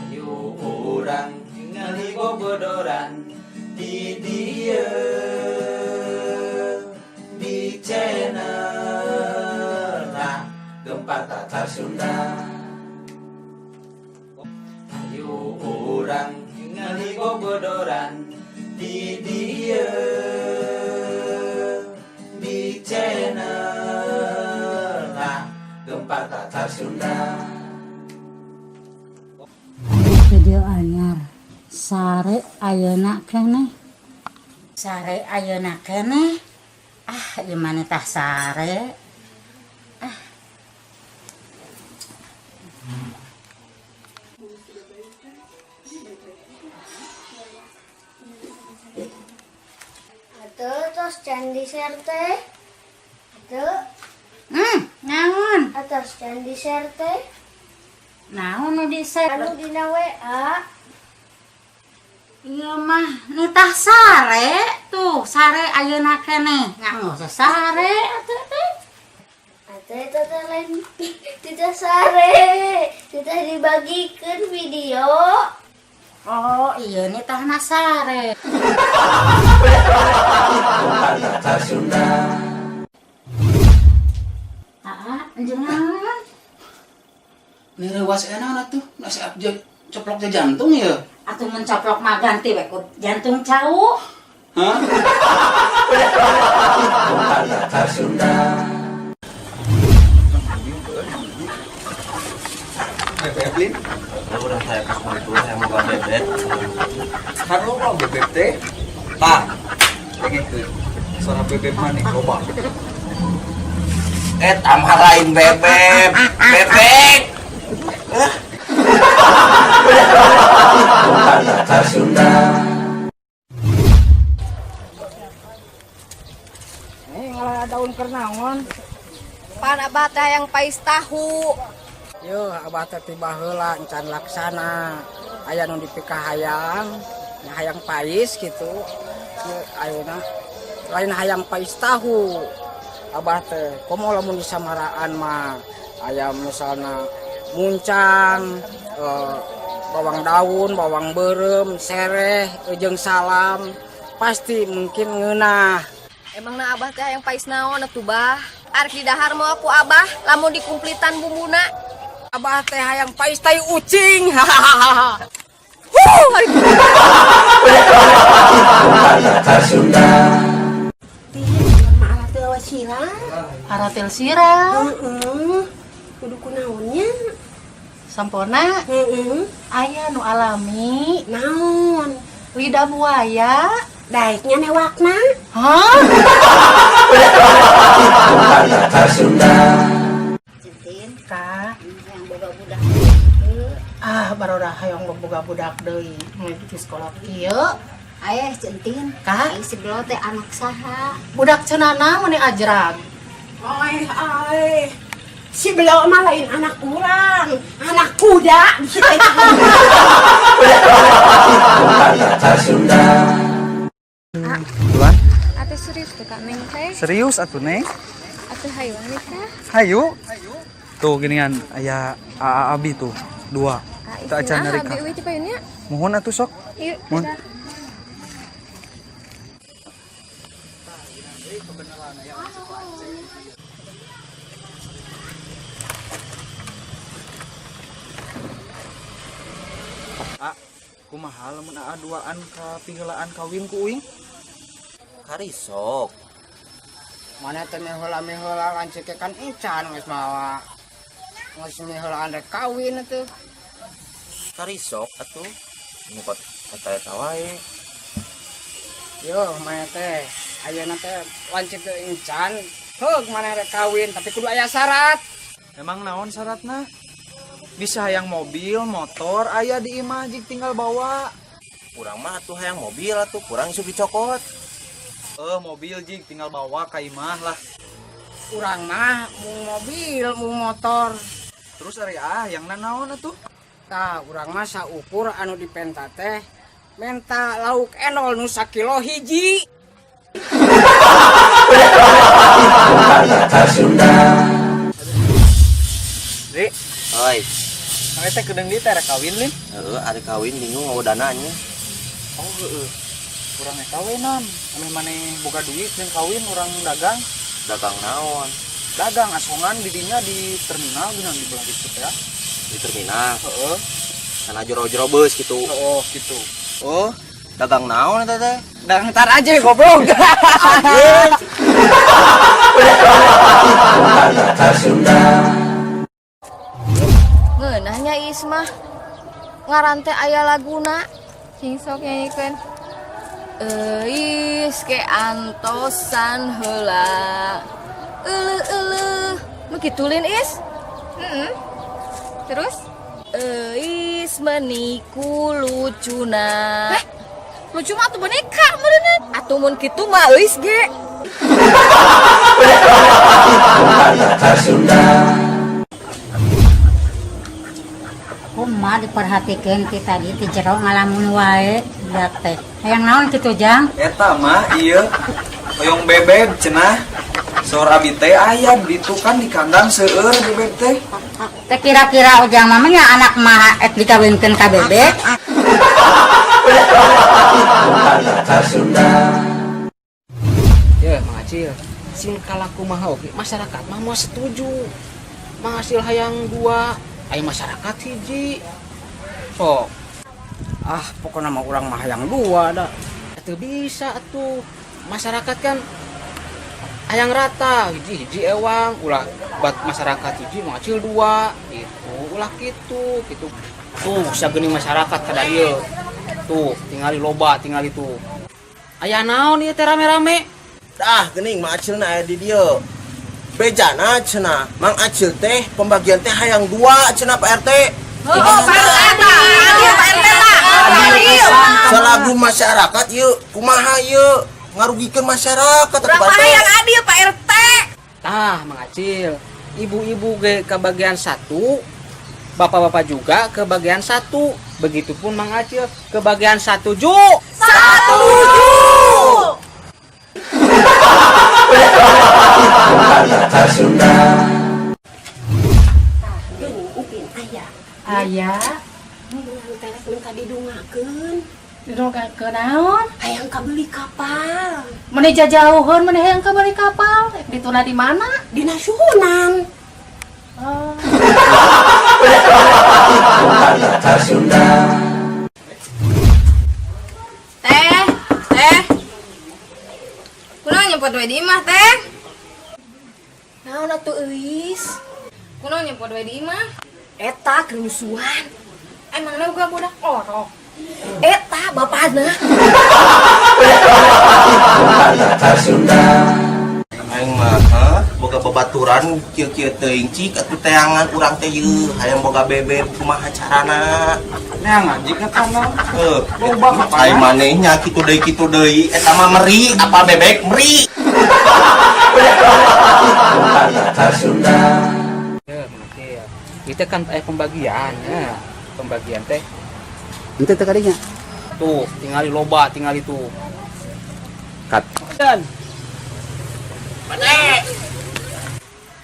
Ayo orang ngali bobodoran di dia di channel Gempa Tatar Sunda. Ayo orang ngali bobodoran di dia di channel Gempa Tatar Sunda. Video anyar sare ayeuna keneh gimana tah sare Atuh tos candi serte. Atuh. naon Atas candi serte. naon nu di-share Anu dina WA. iya mah nitah sare tuh sare ayeuna keneh nganggo sare atuh teh Atuh itu teh lain tidak sare. Tidak dibagikeun video. oh iya nitah sare Tatar Sunda. jangan Ini rewas enak tuh, nasi abjad coplok jantung ya. atuh mencoplok mah ganti we ku jantung cau. Hah? Tatar Sunda. Bebek, Udah saya kasih itu, saya mau buat bebek. kan lo mau bebek teh? Pak, pengen ke suara bebek mana? Coba. Tamarain bebek, bebek. Tatar Sunda. Daun kernaon Pan abah teh yang pais tahu. Yo, abah teh tiba heula encan laksana. Aya nu dipika hayang, hayang pais gitu. Ayeuna lain hayang pais tahu. Abah teh komo lamun disamaraan mah aya misalna muncang, bawang daun, bawang beureum, sereh, jeung salam. Pasti mungkin ngeunah. Emang na abah teh yang pais naon atuh bah? Arek di dahar mau aku abah lamun dikumplitan bumbuna. Abah teh hayang pais tai ucing. Tatar Sunda. aratil sirah Kudu kunaonnya? sampurna aya nu alami Naon? lidah buaya Daiknya newakna. hah Tatar Sunda. Cintin kah yang boga budak. barudah hayang boga budak deui di sekolah kieu Ayah centin. kah Ai si Belo teh anak saha? budak cenana meuni ajrag Ai. Si Belo mah lain anak urang, anak kuda. Tatar Sunda. Tuan, Atuh serius tuh Kak Neng teh. serius atuh neng? Atuh hayang nikah. Hayu. Tuh ginian, aya Abi tuh, 2. Kita acan dari Abi euy payunnya. Mohon atuh sok. Ieu Mohon. udah. Kumaha lamun duaan ka piheulaan kawin ku uing? Karisok. Mana teh meheula lancikekan encan geus mawa. Geus meheulaan rek kawin atuh. Karisok atuh. Ini kok kata wae. Yo, mana teh ayeuna teh lancik ke encan, heug mana rek kawin tapi kudu aya syarat. Emang naon syaratna? Bisa hayang mobil, motor, aya di imah jik tinggal bawa. Kurang mah atuh hayang mobil atuh, kurang isu dicokot. Mobil jik tinggal bawa ka imah lah. Urang mah mung mobil, mung motor. Terus ari yang naon atuh? Tah, urang mah saukur anu dipenta teh menta lauk enol nu sakilo hiji. Tatar Sunda. Dek, Oi, Mana teh kedeng dia teh kawin lin. Hari kawin bingung mau dananya. Oh heeh. Urang kawinan, anu maneh boga duit jeung kawin urang dagang. Dagang naon? Dagang asongan di dinya di terminal geunan di belah ditu teh. Di terminal. Heeh. Sana jero-jero beus gitu. Oh, gitu. Oh, dagang naon eta teh? Dagang tar aja goblok. Kata Sunda. Ngeunahnya Ismah ngaran teh aya laguna sing sok nyanyiikeun Eis ke antosan heula euleuh begitu lin Is. Terus Eis meniku lucuna. Lucu mah atuh boneka meureun. Atuh mun kitu mah Eis ge. Kata Sunda. Kumaha diperhatikeun kita di jero ngalamun wae da teh. Hayang naon kitu Jang? Eta mah ieu hoyong bebek cenah. Saur abi teh aya ditu kan di kandang seueur bebek teh. Teh kira-kira Ujang mah nya anak mah dikawinkeun ka bebek. Kata Sunda. Ya, Mang Acil. Sing kalaku mah oge masyarakat mah moal setuju. Mang Acil hayang 2, aya masyarakat hiji. Sok. Pokoknya mah urang mah hayang 2 da. Teu bisa atuh. Masyarakat kan hayang rata, hiji ewang, ulah bat masyarakat hiji Mang Acil 2 gitu. Ulah kitu. Tuh, sageuning masyarakat kada ieu. Tuh, tingali loba, tingali tuh. Aya naon ieu teh rame-rame? Dah geuning Mang Acil na aya di dieu. Bejana cenah, Mang Acil teh pembagian teh hayang 2 cenah Pak RT. Pak RT Salagu masyarakat yuk, kumaha yuk, ngarugikeun masyarakat atuh berapa Pak RT. yang adil Pak RT? Tah, Mang Acil. Ibu-ibu ge ke bagian 1, bapak-bapak juga ke bagian 1. Begitupun Mang Acil ke bagian 1 ju. Kata Sunda. Upin aya. Aya, Yang telepon tadi dungakeun. ke naon? Hayang kabeli kapal. Meni jajauheun meni hayang ka bari kapal. Dituna di mana? Dina Suhunan. Kata Sunda. Teh. Kunaon nyempot we di imah teh? Naon atuh Eis? Kunaon nyempot we di imah? Eta kerusuhan. Emangna boga budak orok. Eta bapana. Kata Sunda. Aing mah boga babaturan kieu-kieu teuing cik atuh teangan urang teh yeuh hayang boga bebek kumaha carana. Neangan jika kana. Loba ai manehnya kitu deui eta mah meri apa bebek meri. Kata Sunda. Ya, Mang Acil. Kita kan aya pembagian, ya. Pembagian teh. Itu teh kadinya. Tuh, tingali loba, tingali tuh. Kat. Dan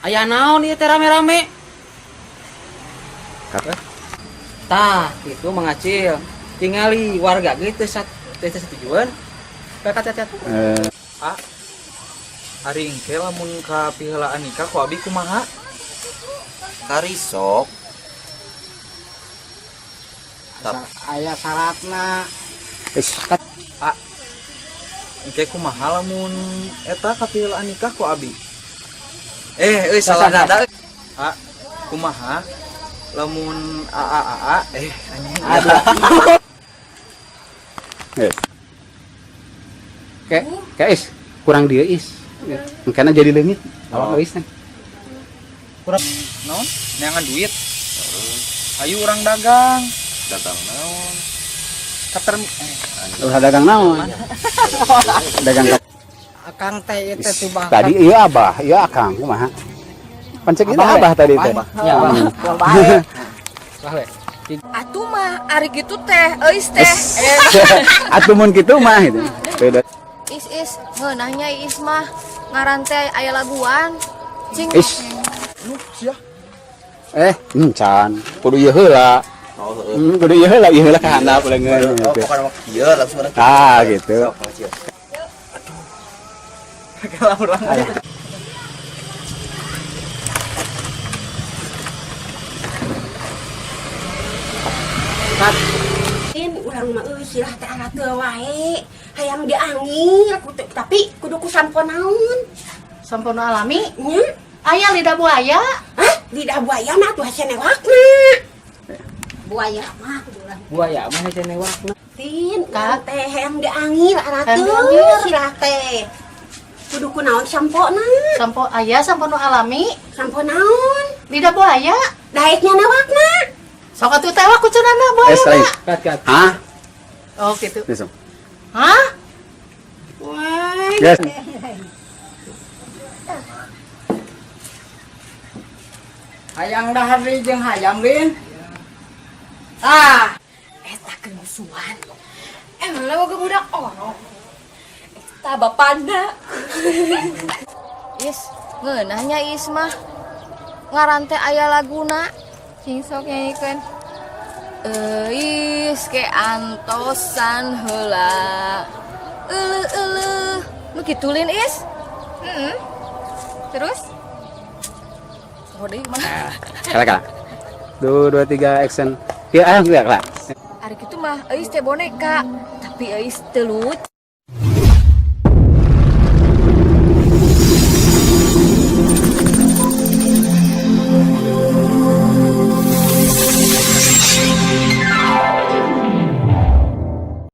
aya naon ieu teh rame-rame? Kat. Tah, kitu Mang Acil. Tingali warga ge teu setujuan. Kat. Ari engke lamun ka piheulaan nikah ku abi kumaha? Karisok. Aya syaratna. Kat. Engke kumaha lamun eta ka piheulaan nikah ku abi? Salah nada. Kumaha lamun anjing. Is kurang dia is. Makanya jadi leungit. Awak is teh. Kurang naon? Neangan duit. Ayo urang dagang. Dagang naon? Ulah dagang naon? Dagang Akang teh ieu teh tibah. tadi iya abah, iya akang kumaha? Pancek itu abah tadi teh. Ya, Abah. Atuh mah ari kitu teh Eis teh. Atuh mun kitu mah itu. Beda. Is ngeunahnya Is mah ngaran teh aya laguan. Cing. Is. Can kudu ieu heula. Oh, heeh. Kudu ieu heula ka handap leungeun. Oh, pokoknya mah kieu langsung ada. Gitu. Sok, Mang Acil. Kalau urang In urang mah silah teh alat teu wae. Hayang diangil tapi kudu ku sampo naon? Sampurna alami. Nya? Aya lidah buaya. Hah? Lidah buaya mah tuh hasil newakna. Buaya mah kudu urang. Buaya mah hece newakna. Tin, kan teh hayang diangil alat Hayang teu diangil. silah teh. Kudu ku naon sampona? Sampo aya sampurna alami. Sampo naon? Lidah buaya. Daeknya newakna. Sok atuh teh ku cenana buaya. Lain. Kat. Hah? Oh gitu. Besok. Hah? Wah. Yes. Hayang dahar deui jeung hayam Lin. Eta kerusuhan. Emang lo boga budak orok. Eta bapanda. Is, ngeunahnya Is mah. Ngarante aya laguna. Sing sok nyanyikan. Is ke antosan heula. Nu kitu Lin Is? Terus? Oh, deui mah. Kala. 2 3 action. Ya, ayo kita kala. Ari kitu mah Eis teh boneka, tapi Eis teu lucu.